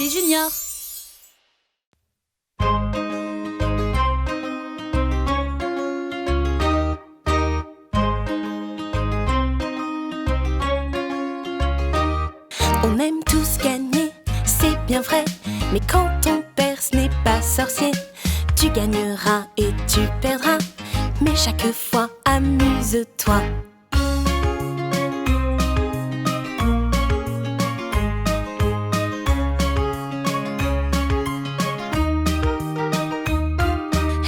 Julie Junior. On aime tous gagner, c'est bien vrai, mais quand on perd, ce n'est pas sorcier. Tu gagneras et tu perdras, mais chaque fois amuse-toi.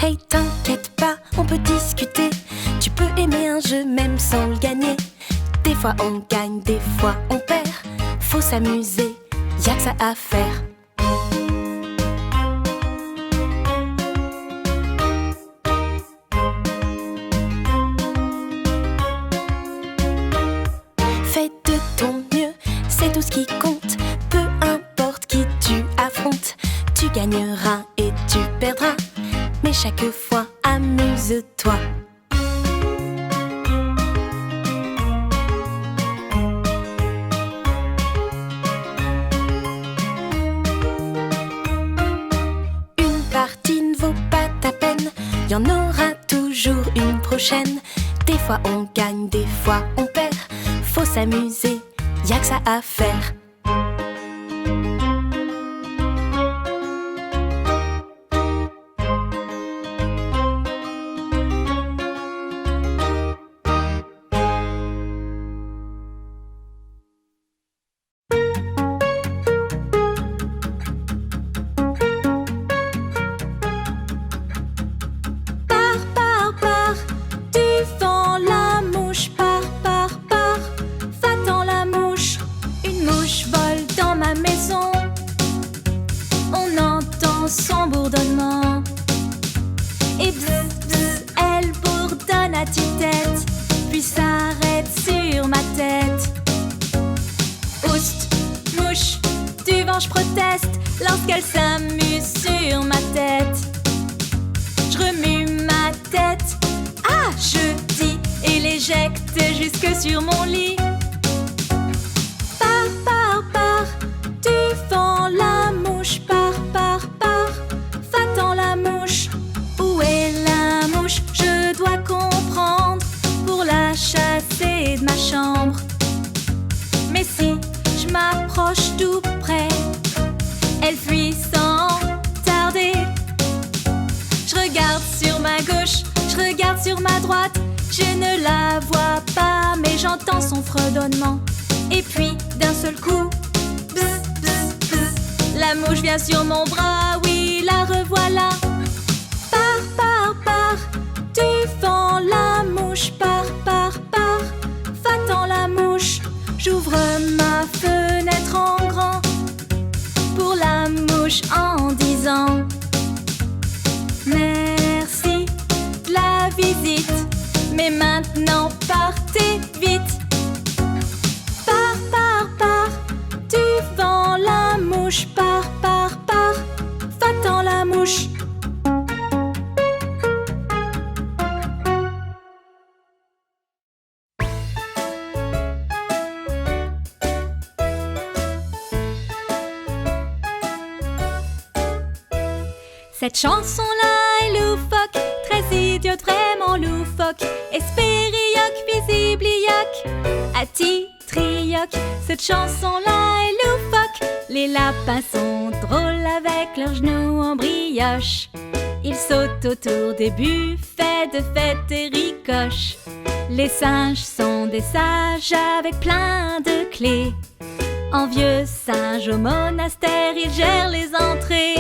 Hey, t'inquiète pas, on peut discuter. Tu peux aimer un jeu même sans le gagner. Des fois on gagne, des fois on perd. Faut s'amuser, y'a que ça à faire. Fais de ton mieux, c'est tout ce qui compte. Peu importe qui tu affrontes, tu gagneras et tu perdras, mais chaque fois amuse-toi. Une partie ne vaut pas ta peine, y en aura toujours une prochaine. Des fois on gagne, des fois on perd. Faut s'amuser, y'a que ça à faire. Son bourdonnement. Et bzz, bzz, elle bourdonne à tue-tête, puis s'arrête sur ma tête. Oust, mouche, du vent je proteste lorsqu'elle s'amuse sur ma tête. Je remue ma tête, ah je dis, et l'éjecte jusque sur mon lit. Pars, tu fends la mouche, pars. Va-t'en la mouche, où est la mouche? Je dois comprendre pour la chasser de ma chambre. Mais si je m'approche tout près, elle fuit sans tarder. Je regarde sur ma gauche, je regarde sur ma droite. Je ne la vois pas, mais j'entends son fredonnement. Et puis d'un seul coup, bzz, bzz, bzz, la mouche vient sur mon bras, oui, la revoilà. Pars, tu fends la mouche, pars. Va-t'en la mouche, j'ouvre ma fenêtre en grand pour la mouche en disant merci de la visite, mais maintenant partez vite. Pars, tu fends la mouche, pars. Va-t'en la mouche. Cette chanson-là est loufoque, très idiote, vraiment loufoque. Espérioque, visiblioque, atitrioque. Cette chanson-là est loufoque. Les lapins sont drôles avec leurs genoux en brioche. Ils sautent autour des buffets de fête et ricochent. Les singes sont des sages avec plein de clés. En vieux singe au monastère, ils gèrent les entrées.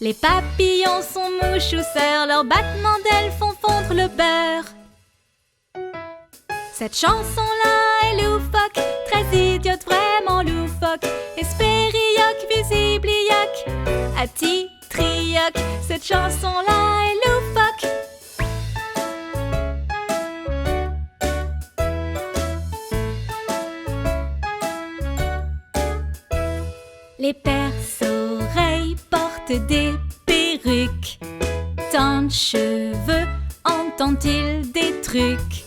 Les papillons sont mouchousseurs, leurs battements d'ailes font fondre le beurre. Cette chanson-là est loufoque, très idiote, vraiment loufoque. Espérioque, visiblioque, atitrioque. Cette chanson-là est loufoque. Les perce-oreilles portent des perruques. Tant de cheveux, entendent-ils des trucs?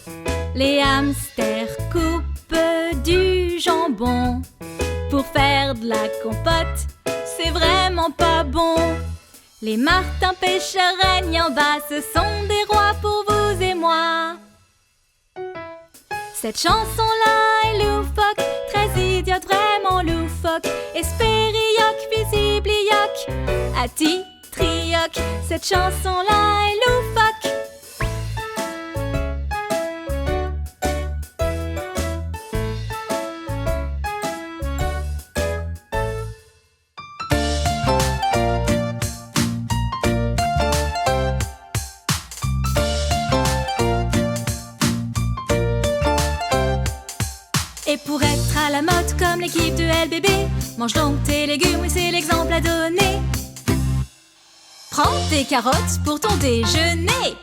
Les hamsters coupent du jambon pour faire de la compote. c'est vraiment pas bon. Les martins pêcheurs règnent en bas, ce sont des rois pour vous et moi. Cette chanson-là est loufoque, très idiote, vraiment loufoque. Espérioc, visiblioc, atitrioc. Cette chanson-là est loufoque. Et pour être à la mode comme l'équipe de LBB, mange donc tes légumes, oui c'est l'exemple à donner. Prends tes carottes pour ton déjeuner.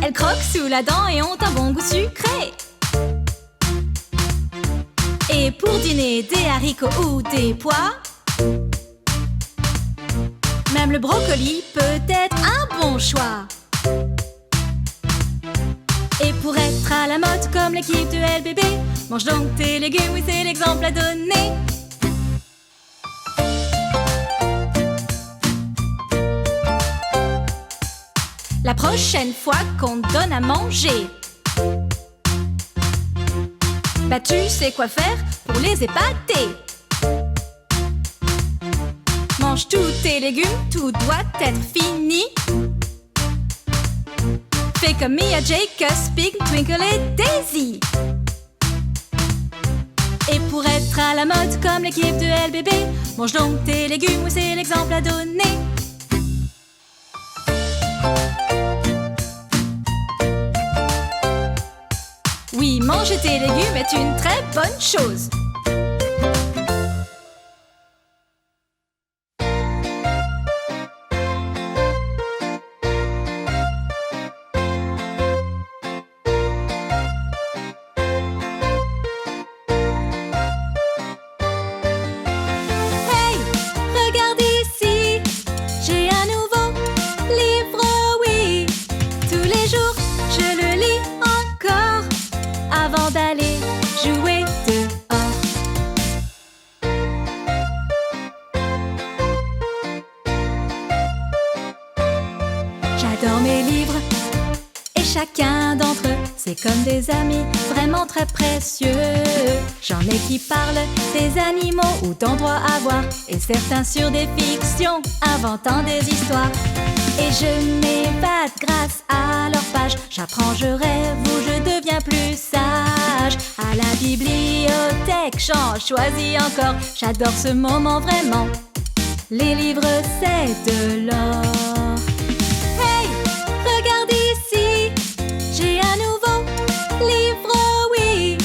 Elles croquent sous la dent et ont un bon goût sucré. Et pour dîner, des haricots ou des pois. Même le brocoli peut être un bon choix. Et pour être à la mode comme l'équipe de LBB, mange donc tes légumes, oui c'est l'exemple à donner. La prochaine fois qu'on te donne à manger, bah tu sais quoi faire pour les épater. Mange tous tes légumes, tout doit être fini. Fais comme Mia, Jake, Pig, Twinkle et Daisy. Et pour être à la mode comme l'équipe de LBB, mange donc tes légumes, oui c'est l'exemple à donner. Oui, manger tes légumes est une très bonne chose. D'aller jouer dehors. J'adore mes livres et chacun d'entre eux, c'est comme des amis vraiment très précieux. J'en ai qui parlent des animaux ou d'endroits à voir, et certains sur des fictions, inventant des histoires. Et je m'évade grâce à leurs pages. J'apprends, je rêve ou je deviens plus sage. À la bibliothèque, j'en choisis encore. J'adore ce moment vraiment. Les livres, c'est de l'or. Hey, regarde ici, j'ai un nouveau livre, oui.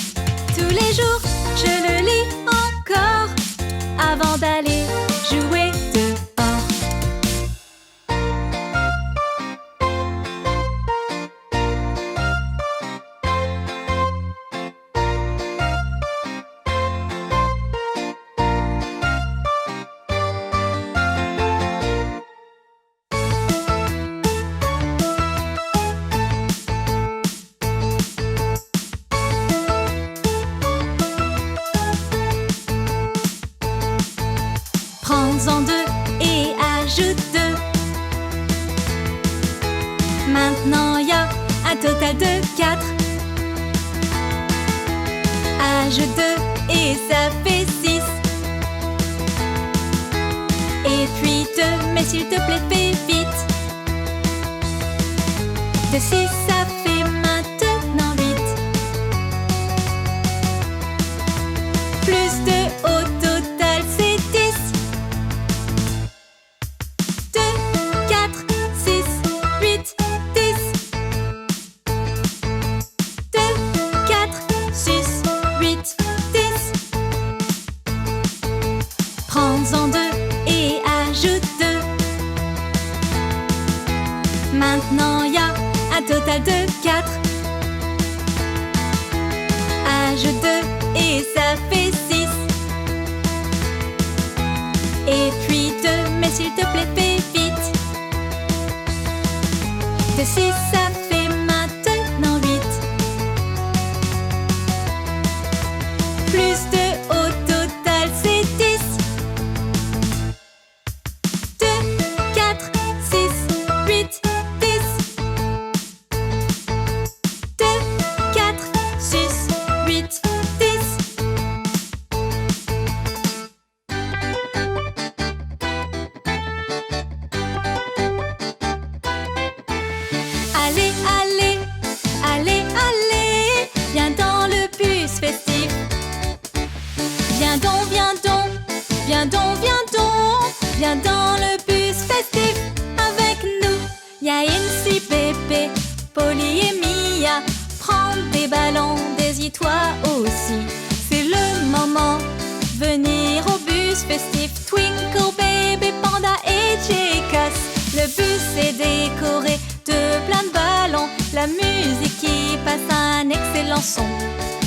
Tous les jours, je le lis encore avant d'aller jouer dehors. Prends-en deux et ajoute deux. Maintenant y a un total de 4. Ajoute 2 et ça fait 6. Et puis 2, mais s'il te plaît fais vite. De 6 ça fait maintenant 8. Plus 2 au total c'est 10. 2, 4, 6, 8, 10. 2, 4, 6, 8, 10. Prends-en 2 et ajoute 2. Maintenant y a un total de 4. Ajoute 2 et ça fait 6. Et puis 2, mais s'il te plaît fais vite. De 6 ça fait maintenant 8. Plus 2 au total c'est 10. viens donc, viens dans le bus festif avec nous. Y'a Incy, Pépé, Polly et Mia. Prends des ballons, désire-toi aussi. C'est le moment, venir au bus festif. Twinkle, Baby, Panda et Jackass. Le bus est décoré de plein de ballons. La musique qui passe un excellent son.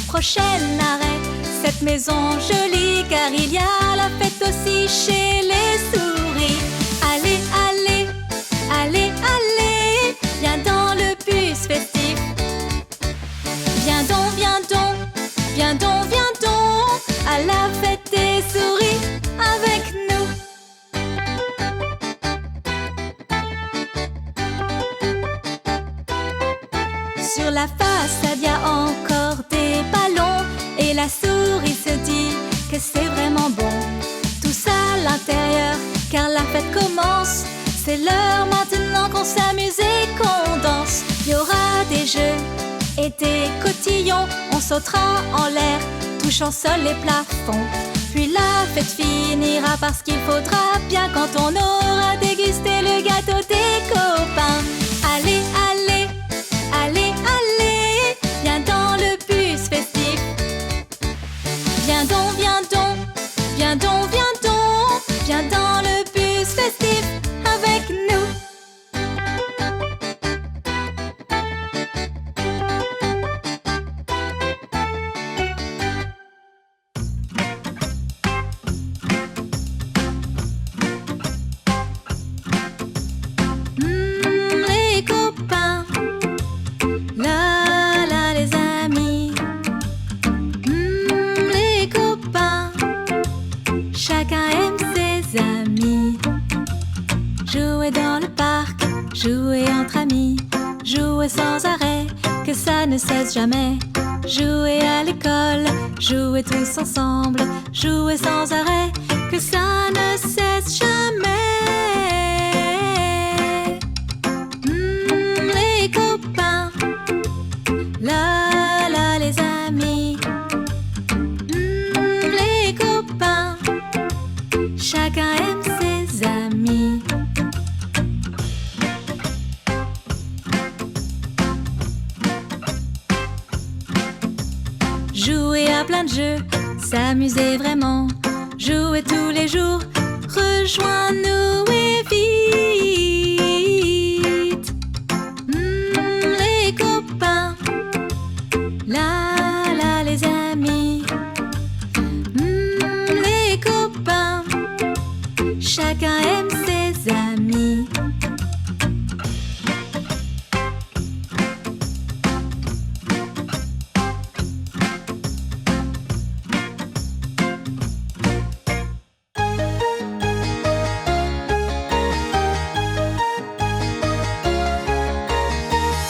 Prochain arrêt, cette maison jolie, car il y a la fête aussi chez les souris. Allez, allez, allez, allez, viens dans le bus festif. Viens donc, viens donc, viens donc, viens donc à la fête des souris avec nous. Sur la façade, y a encore des ballons et la souris se dit que c'est vraiment bon. Tous à l'intérieur, car la fête commence. C'est l'heure maintenant qu'on s'amuse et qu'on danse. Y aura des jeux et des cotillons. On sautera en l'air, touchant sol et plafond. Puis la fête finira parce qu'il faudra bien quand on aura dégusté le gâteau des copains. Allez, allez, allez, allez, viens dans le bus festif. Viens donc, viens donc, viens donc, viens donc, viens dans le bus festif avec nous. Les copains, là là les amis. Les copains, chacun aime ses amis. Jouer dans le parc, jouer entre amis, jouer sans arrêt, que ça ne cesse jamais. Jouer à l'école, jouer tous ensemble, jouer sans arrêt, que ça ne cesse jamais. Les copains, là là les amis. Les copains, chacun aime ses amis. Jouer à plein de jeux, s'amuser vraiment. Jouer tous les jours, rejoins-nous et vite. Les copains, là là les amis. Les copains, chacun aime ses amis.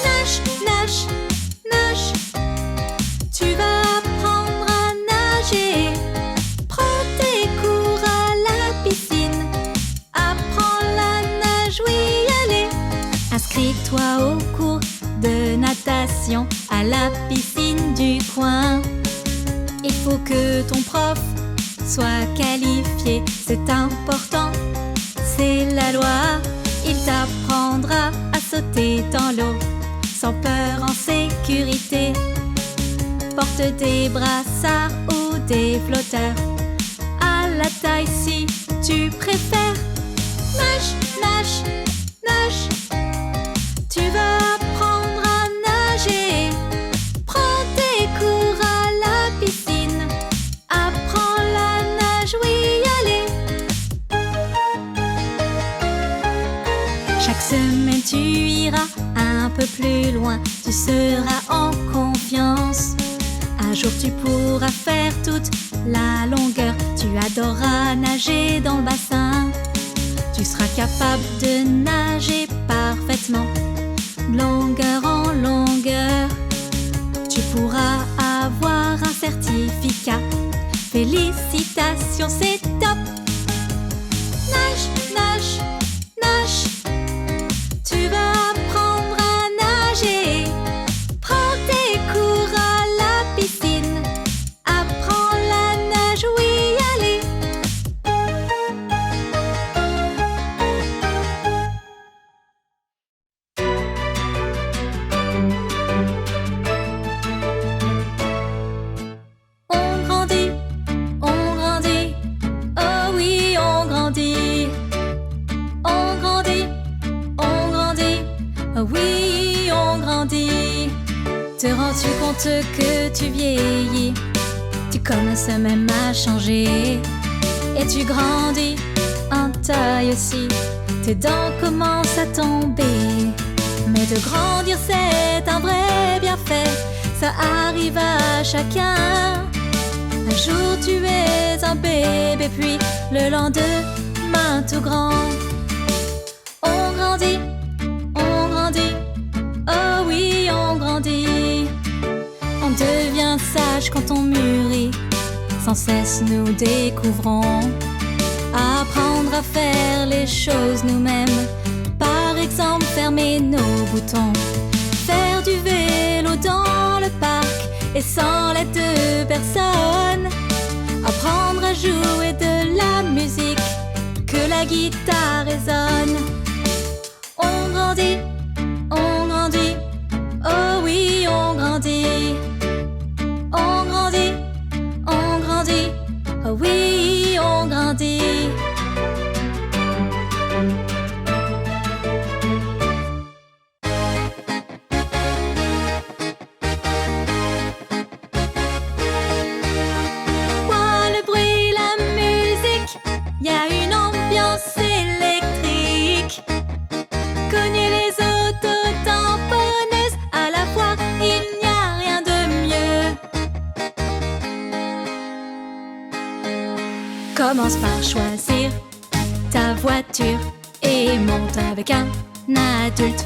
Nage, nage, nage, tu vas apprendre à nager. Prends tes cours à la piscine, apprends la nage, oui, allez. Inscris-toi au cours de natation à la piscine du coin. Il faut que ton prof soit qualifié, c'est important, c'est la loi. Il t'apprendra à sauter dans l'eau, sans peur, en sécurité. Porte des brassards ou des flotteurs, à la taille si tu préfères. Nage, nage, nage, tu vas apprendre à nager. Prends tes cours à la piscine, apprends la nage, oui, allez. Chaque semaine tu iras un peu plus loin, tu seras en confiance. Un jour tu pourras faire toute la longueur, tu adoreras nager dans le bassin. Tu seras capable de nager parfaitement, de longueur en longueur. Tu pourras avoir un certificat. Félicitations, c'est top. Nage, nage, nage, tu vas apprendre à nager. Prends tes cours à la piscine, apprends la nage, oui, allez. tu comptes que tu vieillis, tu commences même à changer. Et tu grandis en taille aussi, tes dents commencent à tomber. Mais de grandir c'est un vrai bienfait, ça arrive à chacun. Un jour tu es un bébé, puis le lendemain tout grand. On grandit, oh oui on grandit. On devient sage quand on mûrit, sans cesse nous découvrons. Apprendre à faire les choses nous-mêmes, par exemple fermer nos boutons. Faire du vélo dans le parc et sans l'aide de personne. Apprendre à jouer de la musique, que la guitare résonne. On grandit, oh oui on grandit. On grandit, oh oui on grandit. Y a une ambiance électrique. Cognez les autos tamponneuses, à la fois il n'y a rien de mieux. Commence par choisir ta voiture et monte avec un adulte.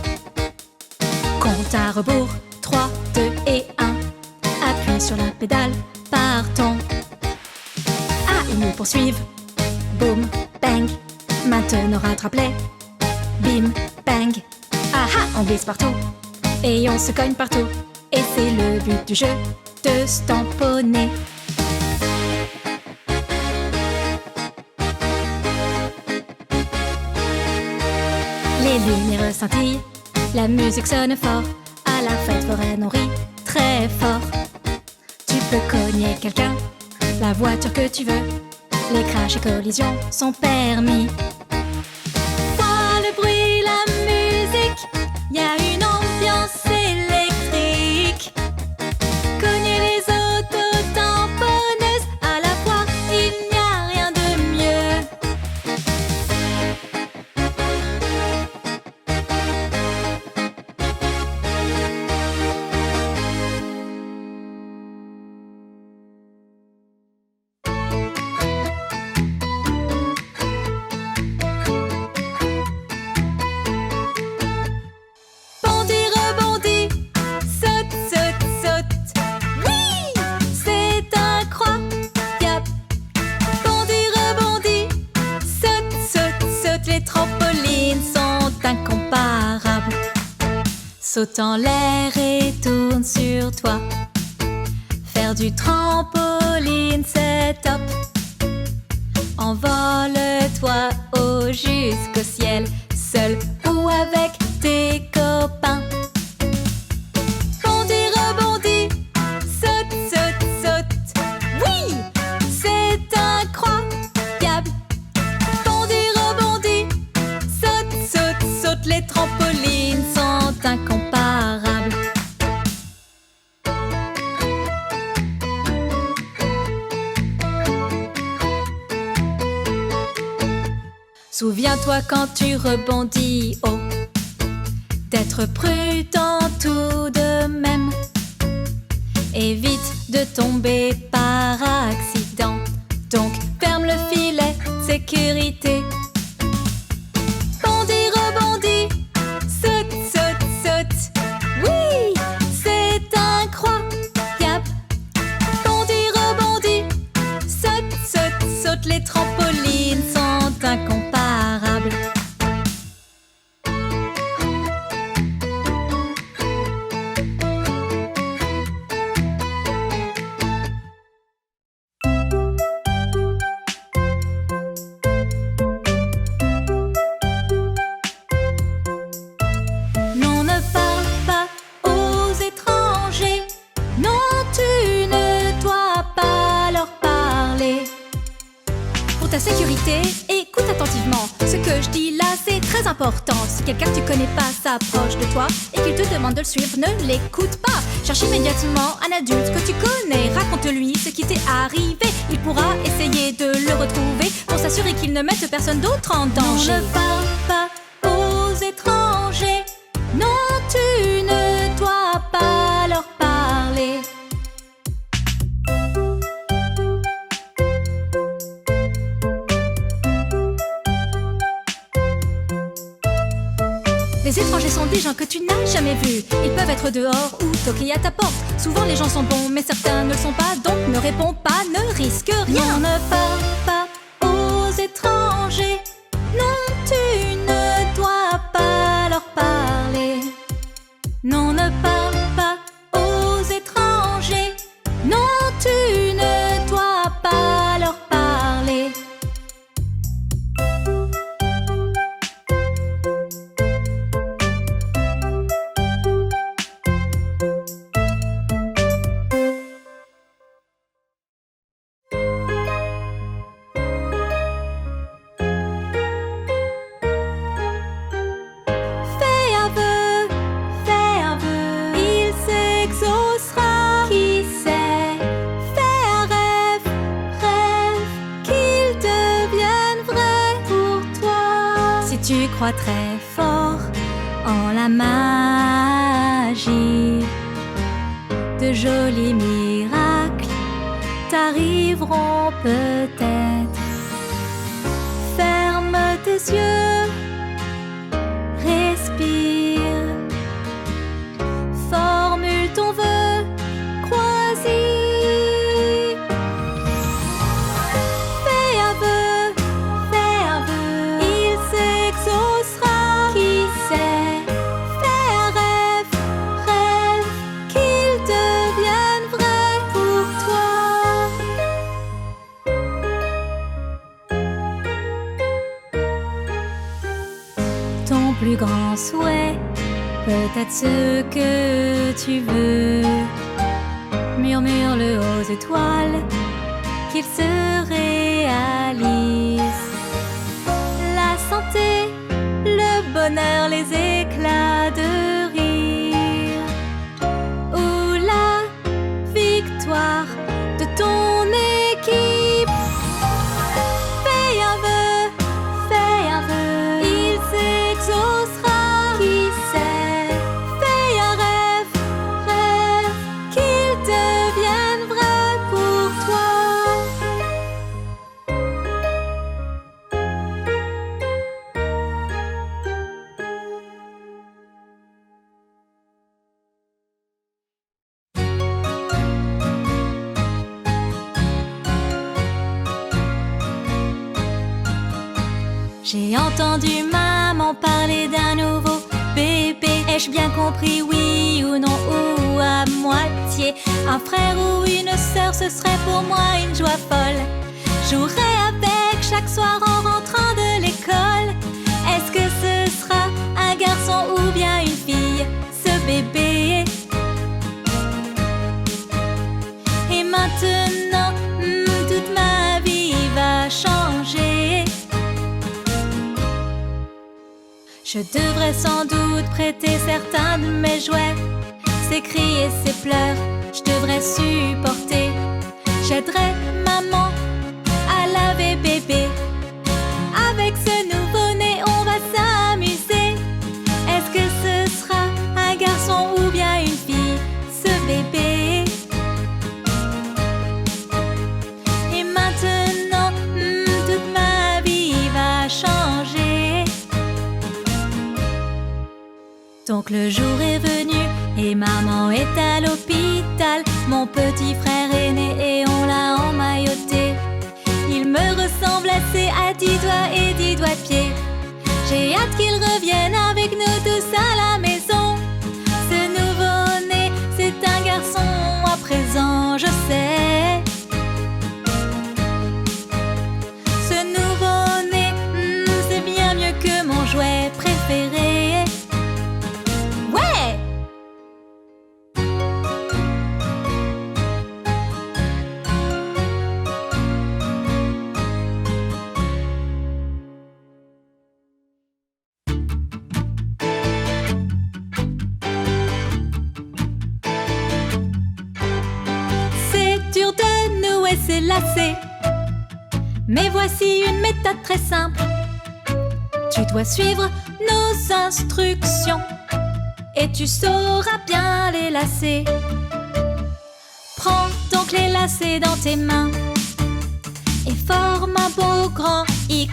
Compte à rebours, 3, 2 et 1. Appuie sur la pédale, partons. Ah, ils nous poursuivent. Boum, bang, maintenant rattrape-les. Bim, bang, aha, on glisse partout et on se cogne partout. Et c'est le but du jeu, de se tamponner. Les lumières scintillent, la musique sonne fort. À la fête foraine on rit très fort. Tu peux cogner quelqu'un, la voiture que tu veux. Les crashs et collisions sont permis. Vois le bruit, la musique, y a une ambiance électrique. Cognez les autos tamponneuses, à la fois il n'y a rien de mieux. Saute en l'air et tourne sur toi. Faire du trampoline, c'est top. Envole-toi haut jusqu'au ciel, seul ou avec tes copains. Bondis, rebondis, saute, saute, saute. Oui, c'est incroyable. Bondis, rebondis, saute, saute, saute. Les trampolines sont incomparables. Souviens-toi quand tu rebondis haut, d'être prudent tout de même. Évite de tomber par accident, donc ferme le filet de sécurité. Bondis, rebondis, saute, saute, saute. Oui, c'est incroyable. Bondis, rebondis, saute, saute, saute. Les trampolines sont incomparables. ta sécurité, écoute attentivement. Ce que je dis là, c'est très important. Si quelqu'un que tu connais pas s'approche de toi et qu'il te demande de le suivre, ne l'écoute pas. Cherche immédiatement un adulte que tu connais. Raconte-lui ce qui t'est arrivé. Il pourra essayer de le retrouver pour s'assurer qu'il ne mette personne d'autre en danger. Non, ne parle pas aux étrangers. Non, tu ne dois pas leur parler. Les étrangers sont des gens que tu n'as jamais vus. Ils peuvent être dehors ou toquer à ta porte. Souvent les gens sont bons mais certains ne le sont pas. Donc ne réponds pas, ne risque rien. Non, ne parle pas aux étrangers. Non, tu ne dois pas leur parler. Non, ne parle pas aux étrangers. Non, tu ne dois pas leur parler. Tu crois très fort en la magie. De jolis miracles t'arriveront peut-être. Ferme tes yeux, respire, formule ton vœu, crois-y. Plus grand souhait, peut-être ce que tu veux. Murmure-le aux étoiles, qu'il se réalise. La santé, le bonheur, les éclats de rire, ou la victoire de ton équipe. Fais un vœu, il s'exaucera. Qui sait? Fais un rêve, qu'il devienne vrai pour toi. J'ai entendu maman parler d'un nouveau bébé. Ai-je bien compris, oui ou non, ou à moitié? Un frère ou une sœur, ce serait pour moi une joie folle. Jouerai avec chaque soir en rentrant de l'école. Est-ce que ce sera un garçon ou bien une fille, ce bébé? Et maintenant, toute ma vie va changer. Je devrais sans doute prêter certains de mes jouets. Ses cris et ses pleurs, je devrais supporter. J'aiderai maman à laver bébé. Avec ce nouveau-né, on va s'amuser. Est-ce que ce sera un garçon ou bien une fille, ce bébé? Et maintenant, toute ma vie va changer. Donc le jour est venu et maman est à l'hôpital. Mon petit frère est né et on l'a emmailloté. Il me ressemble assez à 10 doigts et 10 doigts de pied. J'ai hâte qu'il revienne avec nous tous à la maison. Ce nouveau-né, c'est un garçon à présent, je sais. Ce nouveau-né, c'est bien mieux que mon jouet préféré. Ouais! ces lacets. Mais voici une méthode très simple. Tu dois suivre nos instructions et tu sauras bien les lacer. Prends donc les lacets dans tes mains et forme un beau grand X.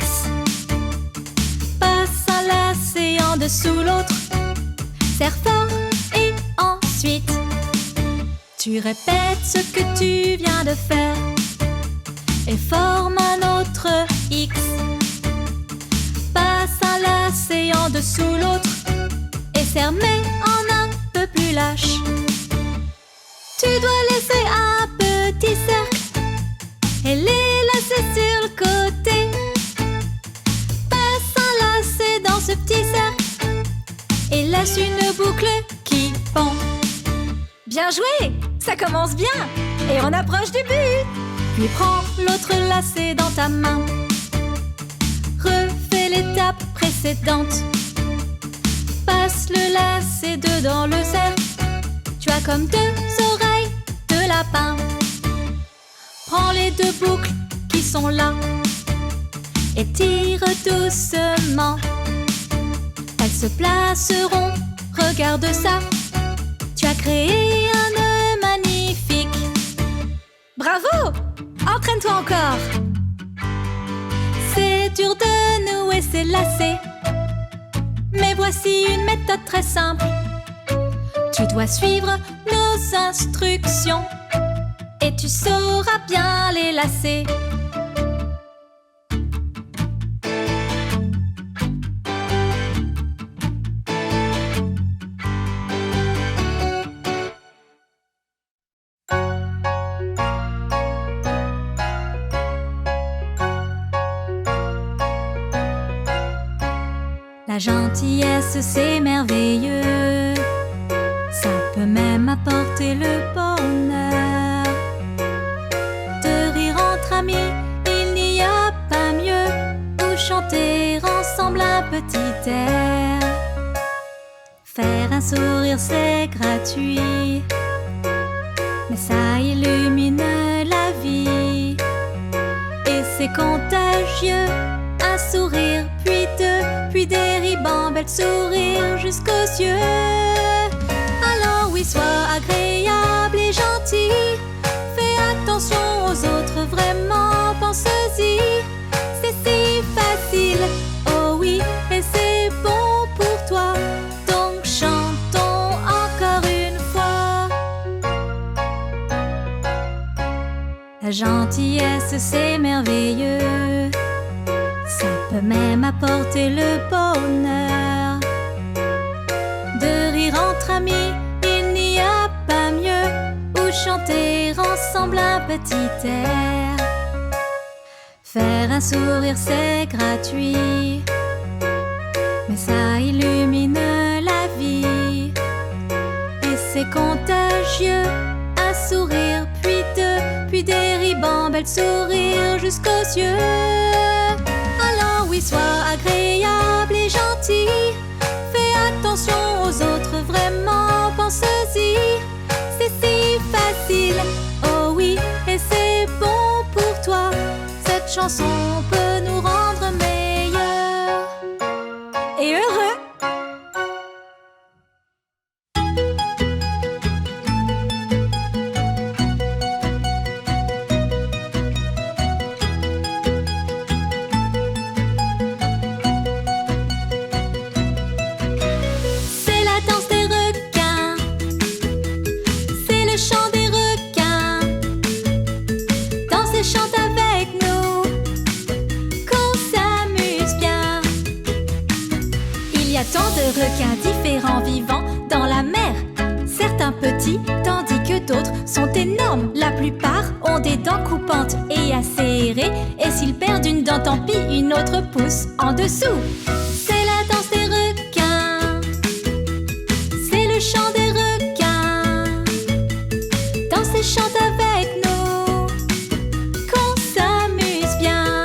Passe un lacet en dessous l'autre, serre fort et ensuite tu répètes ce que tu viens de faire et forme un autre X. Passe un lacet en dessous l'autre et serre mais en un peu plus lâche. Tu dois laisser un petit cercle et les lacer sur le côté. Passe un lacet dans ce petit cercle et laisse une boucle qui pend. Bien joué! Ça commence bien et on approche du but. Puis prends l'autre lacet dans ta main. Refais l'étape précédente. Passe le lacet dedans le cercle. Tu as comme deux oreilles de lapin. Prends les deux boucles qui sont là et tire doucement. Elles se placeront, regarde ça. Tu as créé un nœud magnifique. Bravo! Entraîne-toi encore. C'est dur de nouer ces lacets, mais voici une méthode très simple. Tu dois suivre nos instructions et tu sauras bien les lacer. La gentillesse, c'est merveilleux. Ça peut même apporter le bonheur. De rire entre amis, il n'y a pas mieux. Ou chanter ensemble un petit air. Faire un sourire, c'est gratuit, mais ça illumine la vie. Et c'est contagieux, un sourire, puis deux, puis des ribambelles, sourire jusqu'aux yeux. Alors oui, sois agréable et gentil. Fais attention aux autres, vraiment, pense-y. C'est si facile, oh oui, et c'est bon pour toi. Donc chantons encore une fois. La gentillesse, c'est merveilleux. Ça peut même apporter le bonheur. De rire entre amis, il n'y a pas mieux. Ou chanter ensemble un petit air. Faire un sourire, c'est gratuit, mais ça illumine la vie. Et c'est contagieux, un sourire, puis deux, puis des ribambelles, sourire jusqu'aux yeux. Alors oui, sois agréable et gentil. Fais attention aux autres, vraiment, pense-y. C'est si facile, oh oui, et c'est bon pour toi. Cette chanson peut nous rendre meilleurs et heureux. C'est la danse des requins, c'est le chant des requins. Danse et chante avec nous, qu'on s'amuse bien. Il y a tant de requins différents vivant dans la mer. Certains petits, tandis que d'autres sont énormes. La plupart ont des dents coupantes et acérées. Et s'ils perdent une dent, tant pis, une autre pousse en dessous. C'est la danse des requins, c'est le chant des requins. Danse et chante avec nous, qu'on s'amuse bien.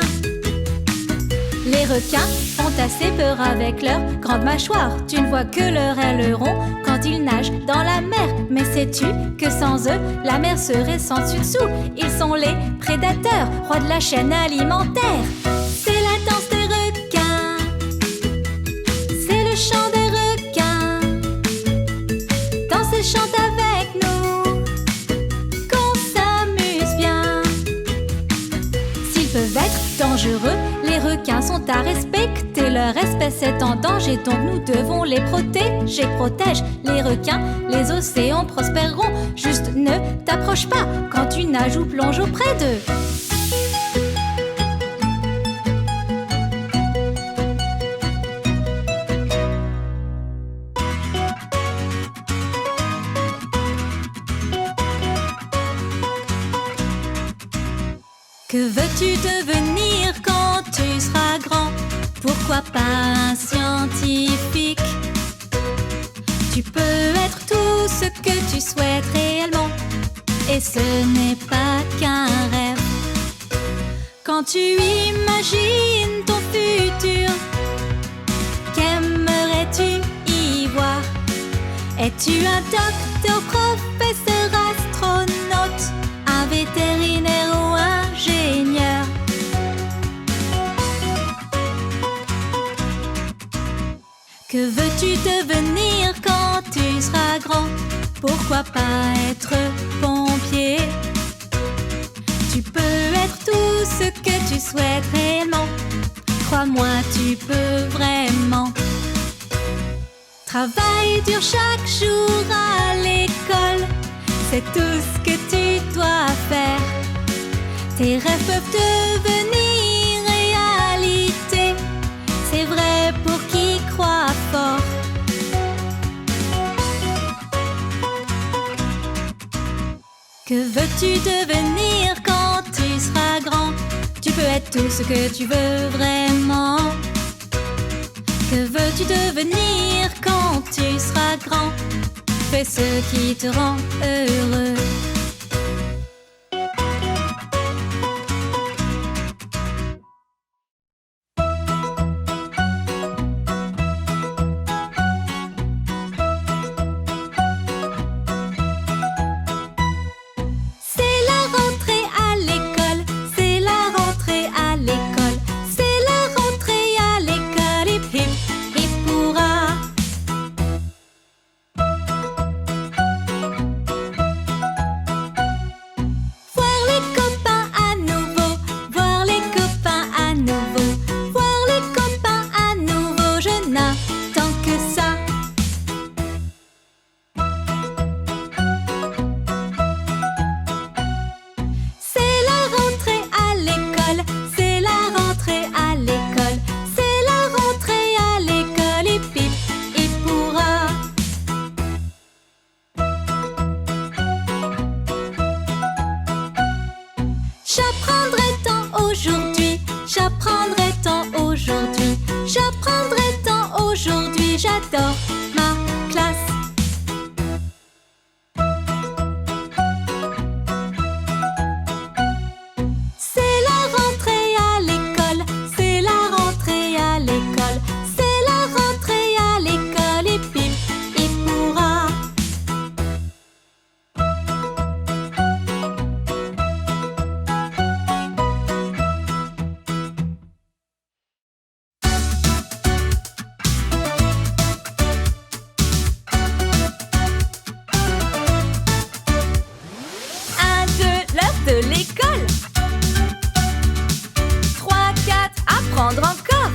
Les requins ont assez peur avec leur grande mâchoire. Tu ne vois que leur aileron quand quand ils nagent dans la mer. Mais sais-tu que sans eux, la mer serait sans sursaut? Ils sont les prédateurs, rois de la chaîne alimentaire. C'est la danse des requins, c'est le chant des requins. Dansez, chante avec nous, qu'on s'amuse bien. S'ils peuvent être dangereux, les requins sont à respecter. Leur espèce est en danger, donc nous devons les protéger. Protège les requins, les océans prospéreront. Juste ne t'approche pas quand tu nages ou plonges auprès d'eux. Que veux-tu devenir quand tu seras grand? Pourquoi pas un scientifique? Tu peux être tout ce que tu souhaites réellement, et ce n'est pas qu'un rêve. Quand tu imagines ton futur, qu'aimerais-tu y voir? Es-tu un docteur, professeur, astronaute, un vétérinaire ou ingénieur? Que veux-tu devenir quand tu seras grand? Pourquoi pas être pompier? Tu peux être tout ce que tu souhaites réellement. Crois-moi, tu peux vraiment. Travaille dur chaque jour à l'école, c'est tout ce que tu dois faire. Tes rêves peuvent devenir réalité, c'est vrai pour qui croit fort. Que veux-tu devenir quand tu seras grand? Tu peux être tout ce que tu veux vraiment. Que veux-tu devenir quand tu seras grand? Fais ce qui te rend heureux. J'adore ma classe. C'est la rentrée à l'école, c'est la rentrée à l'école, c'est la rentrée à l'école et puis il pourra. De l'école. 3, 4, apprendre encore.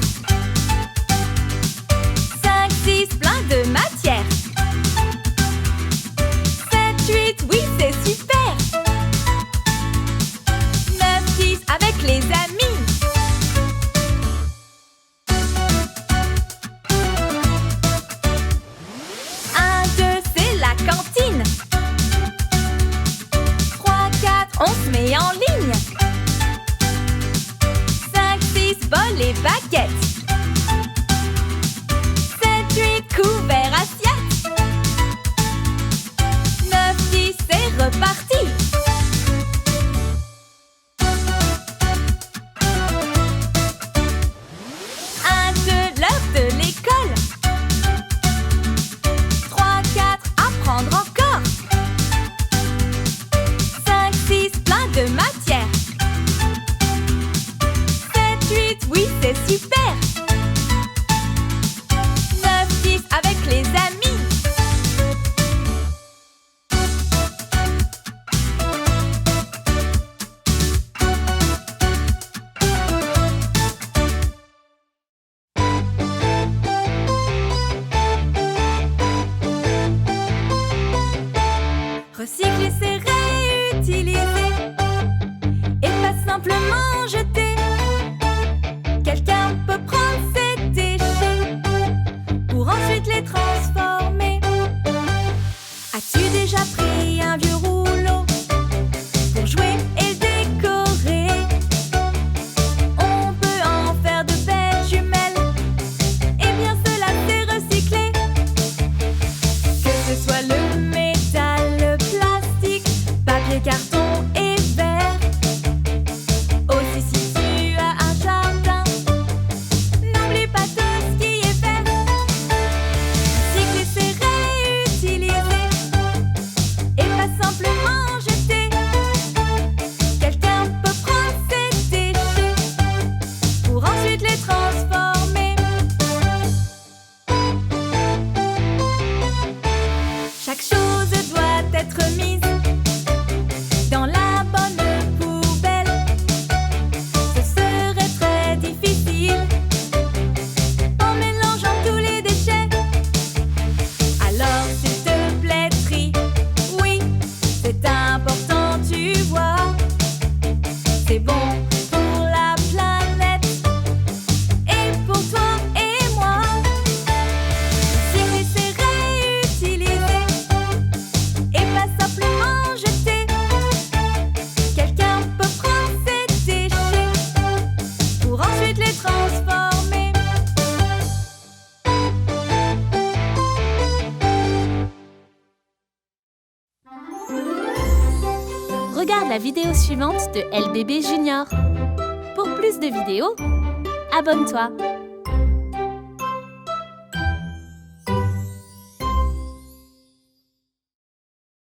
5, 6, plein de matière. 7, 8, oui c'est super. 9, 10, avec les amis. 1, 2, c'est la cantine. On se met en ligne. 5, 6, bol et baguettes. 7, 8, couverts, assiettes. 9, 10, c'est reparti. 1, 2, l'heure de l'école. 3, 4, super! 9-10 avec les amis. Recycler, c'est réutiliser et pas simplement jeter. Quelqu'un peut prendre ses déchets pour ensuite les transformer. As-tu déjà pris un vieux rouleau pour jouer et décorer? On peut en faire de belles jumelles. Eh bien cela c'est recyclé. Que ce soit le métal, le plastique, papier, carton et verre. Aussi si tu as un jardin, n'oublie pas tout ce qui est vert. Recycler, c'est réutiliser et pas simplement jeter. Quelqu'un peut prendre ses déchets pour ensuite les transformer. Chaque chose doit être mise dans la bonne poubelle. Ce serait très difficile en mélangeant tous les déchets. Alors s'il te plaît trie, oui, c'est important tu vois. C'est bon pour la planète et pour toi et moi. Recycler, c'est réutiliser et pas simplement jeter. Quelqu'un peut prendre ses déchets pour ensuite les transformer. Regarde la vidéo suivante de LBB Junior. Pour plus de vidéos, abonne-toi.